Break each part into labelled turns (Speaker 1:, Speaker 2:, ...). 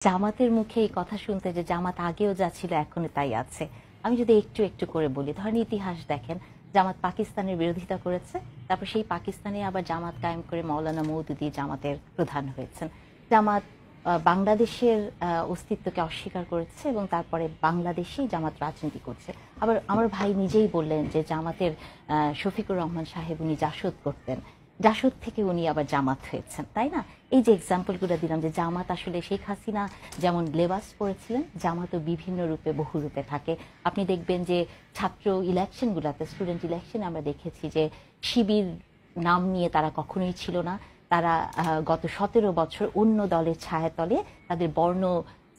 Speaker 1: জামাতের মুখে এই কথা শুনতে যে জামাত আগেও যা ছিল এখনো তাই আছে। আমি যদি একটু একটু করে বলি, ধরেন ইতিহাস দেখেন, জামাত পাকিস্তানের বিরোধিতা করেছে, তারপর সেই পাকিস্তানে আবার জামাত কায়েম করে মাওলানা মওদুদি জামাতের প্রধান হয়েছেন। জামাত বাংলাদেশের অস্তিত্বকে অস্বীকার করেছে এবং তারপরে বাংলাদেশেই জামাত রাজনীতি করছে। আবার আমার ভাই নিজেই বললেন যে জামাতের শফিকুর রহমান সাহেব উনি জাসদ করতেন, জাসদ থেকে উনি আবার জামাত হয়েছেন, তাই না? এই যে এক্সাম্পলগুলো দিলাম যে জামাত আসলে শেখ হাসিনা যেমন লেবাস পরেছিলেন, জামাতও বিভিন্ন রূপে বহু রূপে থাকে। আপনি দেখবেন যে ছাত্র ইলেকশনগুলোতে, স্টুডেন্ট ইলেকশনে আমরা দেখেছি যে শিবির নাম নিয়ে তারা কখনোই ছিল না। তারা গত 17 বছর অন্য দলের ছায়াতলে তাদের বর্ণ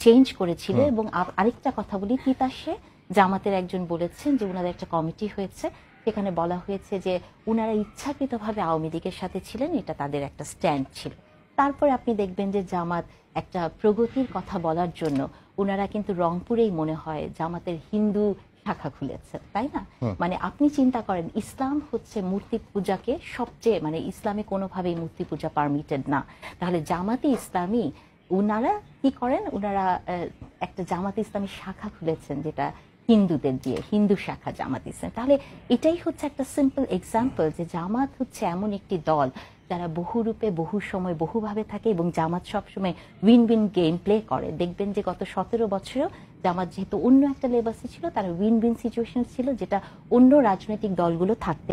Speaker 1: চেঞ্জ করেছিল। এবং আরেকটা কথা বলি, তিতাসে জামাতের একজন বলেছেন যে ওনাদের একটা কমিটি হয়েছে, সেখানে বলা হয়েছে যে ওনারা ইচ্ছাকৃতভাবে আওয়ামী লীগের সাথে ছিলেন, এটা তাদের একটা স্ট্যান্ড ছিল। তারপরে আপনি দেখবেন যে জামাত একটা প্রগতির কথা বলার জন্য ওনারা কিন্তু রংপুরেই মনে হয় জামাতের হিন্দু শাখা খুলেছে, তাই না? মানে আপনি চিন্তা করেন, ইসলাম হচ্ছে মূর্তি পূজাকে সবচেয়ে, মানে ইসলামে কোনোভাবেই মূর্তি পূজা পারমিটেড না। তাহলে জামাতে ইসলামী ওনারা কি করেন, ওনারা একটা জামাতে ইসলামী শাখা খুলেছেন, যেটা হিন্দুদের দিয়ে, হিন্দু শাখা জামাত ইসলাম। তাহলে এটাই হচ্ছে একটা সিম্পল এক্সাম্পল যে জামাত হচ্ছে এমন একটি দল যারা বহু রূপে, বহু সময়, বহুভাবে থাকে এবং জামাত সবসময় উইন উইন গেম প্লে করে। দেখবেন যে গত 17 বছরেও জামাত যেহেতু অন্য একটা লেবাসে ছিল, তারা উইন উইন সিচুয়েশন ছিল, যেটা অন্য রাজনৈতিক দলগুলো থাকতে